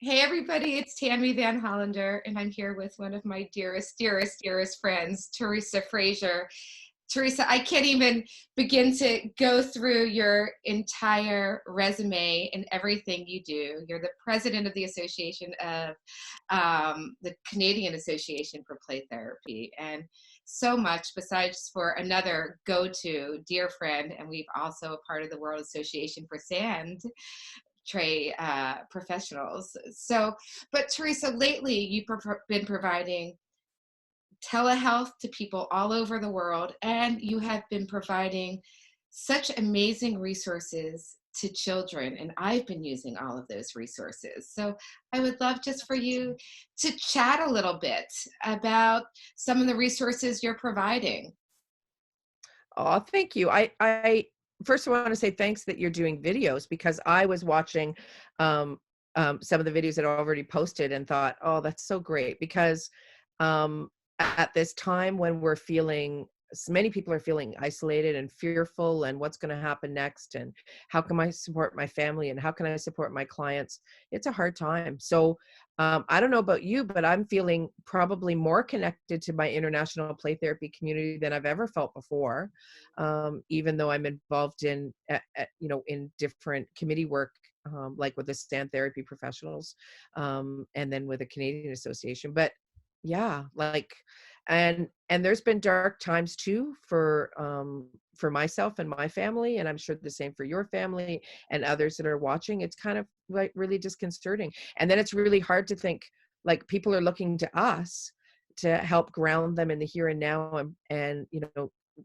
Hey everybody, it's Tammi Van Hollander, and I'm here with one of my dearest, dearest, dearest friends, Theresa Fraser. Theresa, I can't even begin to go through your entire resume and everything you do. You're the president of the Association of the Canadian Association for Play Therapy, and so much besides for another go-to dear friend, and we've also a part of the World Association for Sand tray professionals. So, but Theresa, lately you've been providing telehealth to people all over the world, and you have been providing such amazing resources to children. And I've been using all of those resources. So I would love just for you to chat a little bit about some of the resources you're providing. Oh, thank you. I first I want to say thanks that you're doing videos because I was watching um, some of the videos that are already posted and thought, oh, that's so great because at this time when we're feeling, many people are feeling isolated and fearful and what's going to happen next and how can I support my family and how can I support my clients? It's a hard time. So I don't know about you, but I'm feeling probably more connected to my international play therapy community than I've ever felt before. Even though I'm involved in, in different committee work, like with the stand therapy professionals, and then with the Canadian Association. But yeah, like, and there's been dark times too for myself and my family, and I'm sure the same for your family and others that are watching. It's kind of like really disconcerting. And then it's really hard to think like people are looking to us to help ground them in the here and now and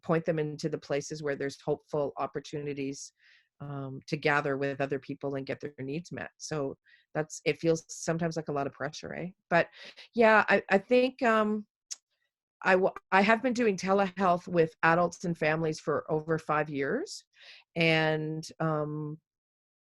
point them into the places where there's hopeful opportunities to gather with other people and get their needs met. So it feels sometimes like a lot of pressure, eh? But yeah, I think I have been doing telehealth with adults and families for over 5 years, and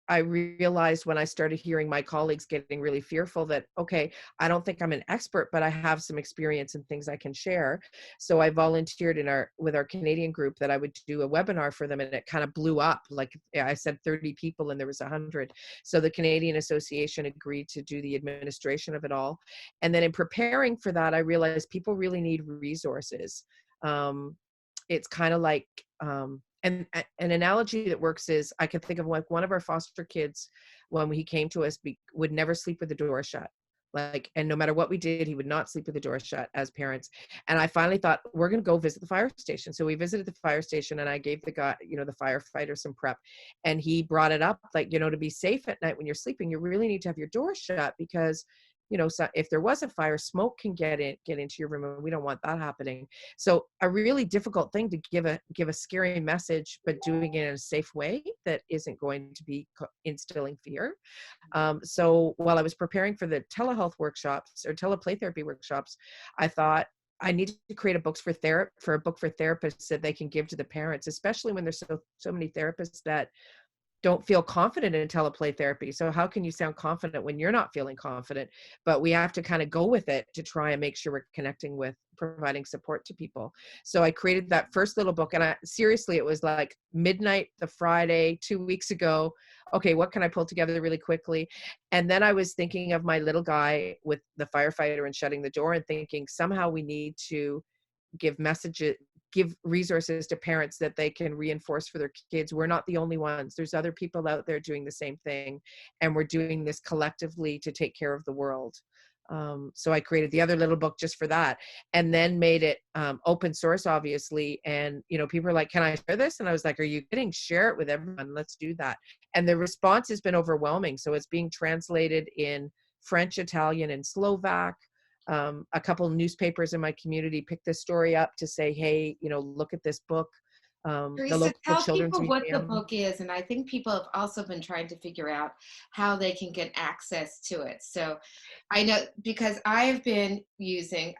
I realized when I started hearing my colleagues getting really fearful that, okay, I don't think I'm an expert, but I have some experience and things I can share. So I volunteered with our Canadian group that I would do a webinar for them, and it kind of blew up. Like I said, 30 people and there was 100. So the Canadian Association agreed to do the administration of it all. And then in preparing for that, I realized people really need resources. It's kind of like and an analogy that works is I can think of like one of our foster kids when he came to us would never sleep with the door shut. Like, and no matter what we did, he would not sleep with the door shut as parents. And I finally thought, we're going to go visit the fire station. So we visited the fire station and I gave the guy, the firefighter some prep. And he brought it up, like, to be safe at night when you're sleeping, you really need to have your door shut because so if there was a fire, smoke can get into your room, and we don't want that happening. So a really difficult thing to give a scary message, but doing it in a safe way that isn't going to be instilling fear. So while I was preparing for the telehealth workshops or teleplay therapy workshops, I thought I need to create a book for therapists that they can give to the parents, especially when there's so many therapists that don't feel confident in teleplay therapy. So how can you sound confident when you're not feeling confident? But we have to kind of go with it to try and make sure we're connecting with providing support to people. So I created that first little book, and seriously, it was like midnight the Friday 2 weeks ago. Okay, what can I pull together really quickly? And then I was thinking of my little guy with the firefighter and shutting the door and thinking somehow we need to give messages, give resources to parents that they can reinforce for their kids. We're not the only ones. There's other people out there doing the same thing, and we're doing this collectively to take care of the world. So I created the other little book just for that, and then made it open source, obviously. And people are like, "Can I share this?" And I was like, "Are you kidding? Share it with everyone. Let's do that." And the response has been overwhelming. So it's being translated in French, Italian, and Slovak. A couple newspapers in my community picked this story up to say, hey, look at this book. The Teresa, local tell children's people what the museum. book is, and I think people have also been trying to figure out how they can get access to it. So I know because I've been using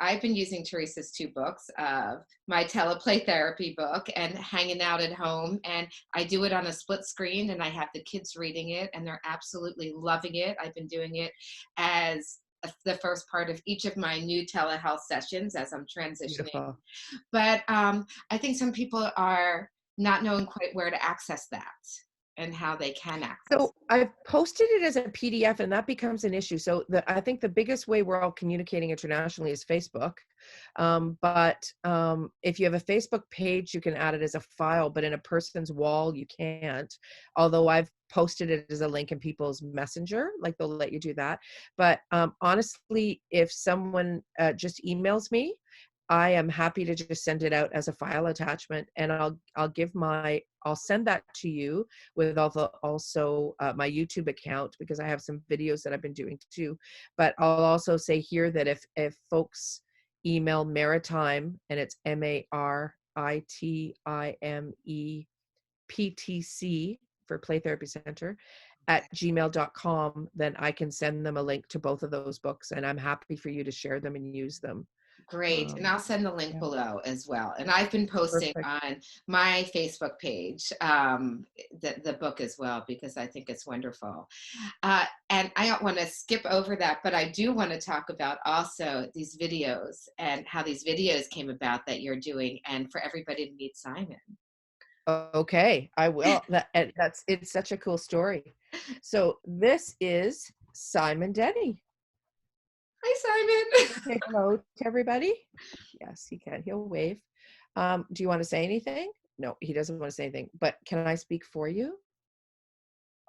Teresa's two books of my teleplay therapy book and hanging out at home, and I do it on a split screen, and I have the kids reading it, and they're absolutely loving it. I've been doing it as the first part of each of my new telehealth sessions as I'm transitioning. Beautiful. But I think some people are not knowing quite where to access that. and how they can access So I've posted it as a PDF, and that becomes an issue. So I think the biggest way we're all communicating internationally is Facebook. But if you have a Facebook page, you can add it as a file, but in a person's wall, you can't. Although I've posted it as a link in people's messenger, like they'll let you do that. But honestly, if someone just emails me, I am happy to just send it out as a file attachment, and I'll send that to you with also my YouTube account, because I have some videos that I've been doing too. But I'll also say here that if folks email Maritime, and it's MARITIMEPTC for Play Therapy Center at gmail.com, then I can send them a link to both of those books, and I'm happy for you to share them and use them. Great. And I'll send the link Yeah, below as well. And I've been posting perfect. on my Facebook page the book as well, because I think it's wonderful. And I don't want to skip over that, but I do want to talk about also these videos and how these videos came about that you're doing, and for everybody to meet Simon. Okay, I will. It's such a cool story. So this is Simon Denny. Hi, Simon. Say hello to everybody. Yes, he can. He'll wave. Do you want to say anything? No, he doesn't want to say anything. But can I speak for you?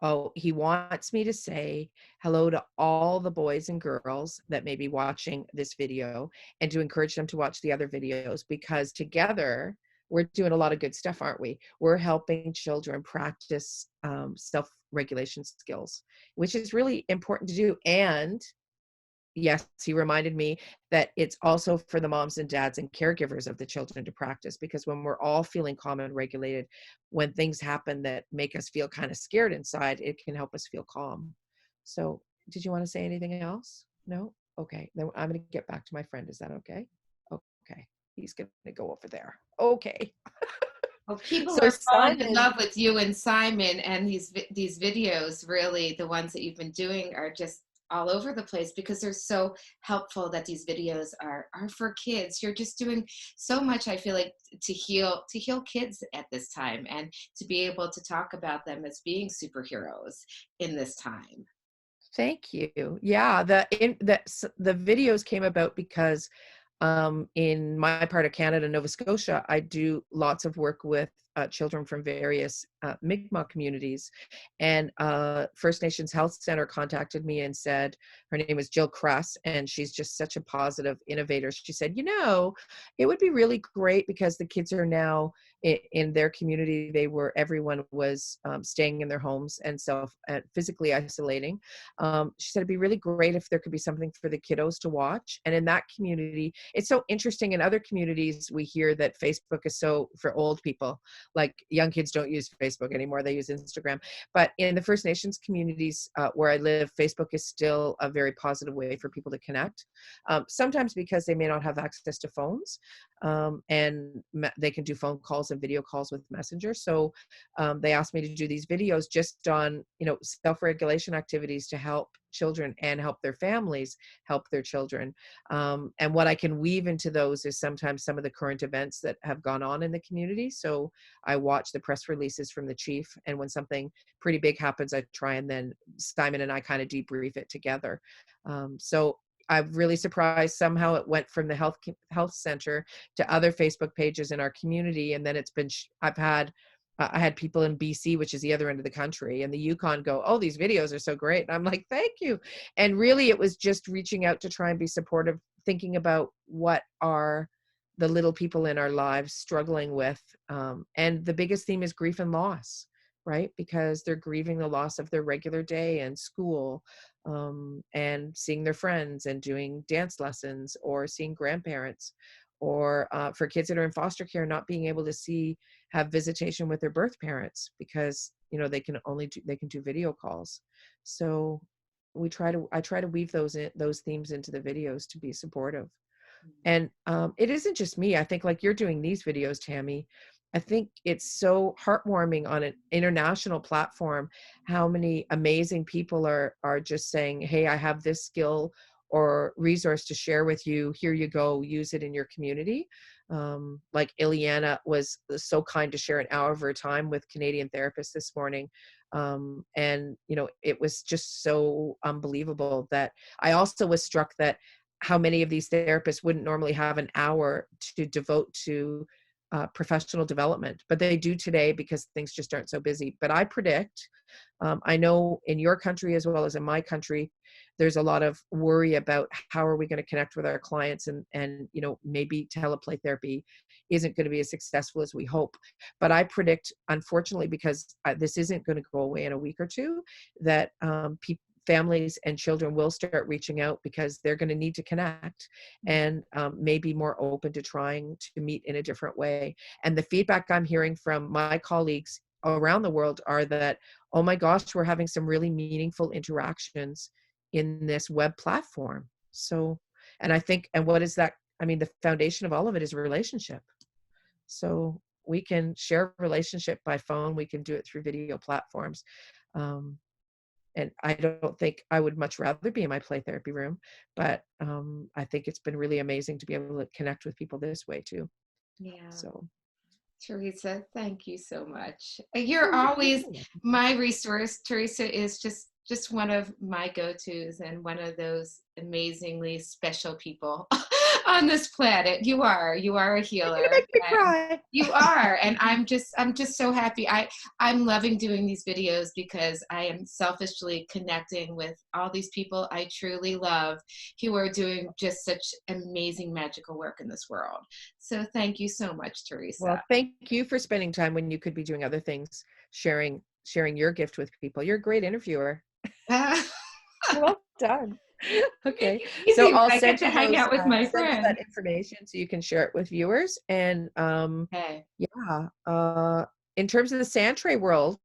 Oh, he wants me to say hello to all the boys and girls that may be watching this video, and to encourage them to watch the other videos, because together we're doing a lot of good stuff, aren't we? We're helping children practice self-regulation skills, which is really important to do. And yes, he reminded me that it's also for the moms and dads and caregivers of the children to practice, because when we're all feeling calm and regulated, when things happen that make us feel kind of scared inside, it can help us feel calm. So, did you want to say anything else? No? Okay, then I'm going to get back to my friend. Is that okay? Okay, he's going to go over there. Okay. Well, people So, are falling in Simon, love with you and Simon, and these videos, really, the ones that you've been doing, are just all over the place because they're so helpful. That these videos are for kids. You're just doing so much, I feel like, to heal kids at this time, and to be able to talk about them as being superheroes in this time. thank you. Yeah, the videos came about because in my part of Canada, Nova Scotia, I do lots of work with children from various Mi'kmaq communities. And First Nations Health Center contacted me and said, her name is Jill Kress, and she's just such a positive innovator. She said, it would be really great, because the kids are now in their community, everyone was staying in their homes and physically isolating. She said it'd be really great if there could be something for the kiddos to watch. And in that community, it's so interesting. In other communities, we hear that Facebook is so for old people, like young kids don't use Facebook anymore, they use Instagram. But in the First Nations communities where I live, Facebook is still a very positive way for people to connect. Sometimes because they may not have access to phones, and they can do phone calls and video calls with Messenger. So they asked me to do these videos just on, self-regulation activities to help children and help their families help their children. And what I can weave into those is sometimes some of the current events that have gone on in the community. So I watch the press releases from the chief, and when something pretty big happens, I try, and then Simon and I kind of debrief it together. So I'm really surprised somehow it went from the health center to other Facebook pages in our community, and then I had people in BC, which is the other end of the country, and the Yukon go, "Oh, these videos are so great." And I'm like, "Thank you." And really, it was just reaching out to try and be supportive, thinking about what are the little people in our lives struggling with. And the biggest theme is grief and loss, right? Because they're grieving the loss of their regular day and school, and seeing their friends and doing dance lessons or seeing grandparents, or for kids that are in foster care, not being able to have visitation with their birth parents because they can do video calls. So I try to weave those themes into the videos to be supportive. And it isn't just me. I think, like you're doing these videos, Tammi, I think it's so heartwarming on an international platform how many amazing people are just saying, "Hey, I have this skill," or resource to share with you. Here you go, use it in your community. Like Ileana was so kind to share an hour of her time with Canadian therapists this morning. And, you know, it was just so unbelievable that I also was struck that how many of these therapists wouldn't normally have an hour to devote to professional development, but they do today because things just aren't so busy. But I predict, I know in your country as well as in my country, there's a lot of worry about how are we going to connect with our clients, and you know, maybe teleplay therapy isn't going to be as successful as we hope. But I predict, unfortunately, because this isn't going to go away in a week or two, that families and children will start reaching out because they're going to need to connect, and maybe more open to trying to meet in a different way. And the feedback I'm hearing from my colleagues around the world are that, oh my gosh, we're having some really meaningful interactions in this web platform. So, and I think, and what is that? I mean, the foundation of all of it is a relationship. So we can share a relationship by phone. We can do it through video platforms. And I don't think I would much rather be in my play therapy room, but I think it's been really amazing to be able to connect with people this way too. Yeah. So, Theresa, thank you so much. oh, You're you're always welcome. my resource. Theresa is just one of my go-tos and one of those amazingly special people on this planet. You are a You're gonna healer. make me And cry. you are, and I'm just so happy. I'm loving doing these videos because I am selfishly connecting with all these people I truly love who are doing just such amazing magical work in this world. So thank you so much, Theresa. Well, thank you for spending time when you could be doing other things, sharing your gift with people. You're a great interviewer. Well done. Okay. So Easy when I'll I get send to you hang out with my send you that friends. information so you can share it with viewers. And Okay. yeah, in terms of the sand tray world,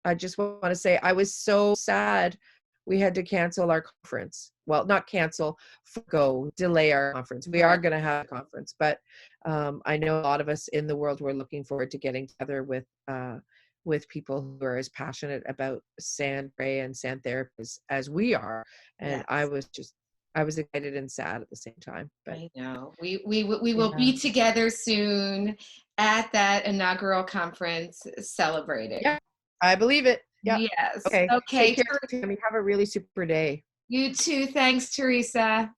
I just want to say I was so sad we had to cancel our conference. Well, not cancel, forgo, delay our conference. We are Right. going to have a conference, but I know a lot of us in the world were looking forward to getting together with people who are as passionate about sand tray and sand therapy as we are. And Yes. I was excited and sad at the same time. But I know. We will yeah. be together soon at that inaugural conference celebrating. Yeah, I believe it. Yeah. Yes. Okay. Take Okay. care, Tammy. Have a really super day. You too. Thanks, Theresa.